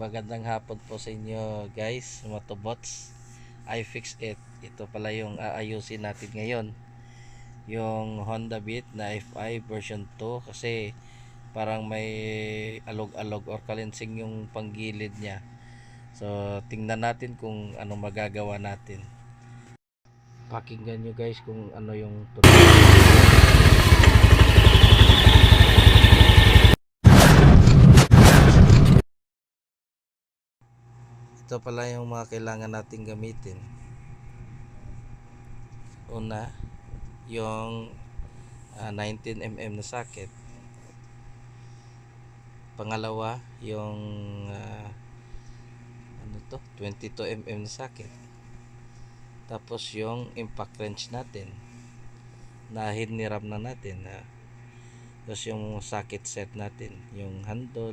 magandang hapon po sa inyo guys, motobots. I fix it. Ito pala yung aayusin natin ngayon. Yung Honda Beat na F5 version 2 kasi parang may alog-alog or kalinsing yung panggilid niya. So tingnan natin kung ano magagawa natin. Pakinggan nyo guys kung ano yung ito pala yung mga kailangan nating gamitin. Una, yung 19mm na socket. Pangalawa, yung 22mm na socket. Tapos yung impact wrench natin na hiniram na natin. Tapos yung socket set natin, yung handle,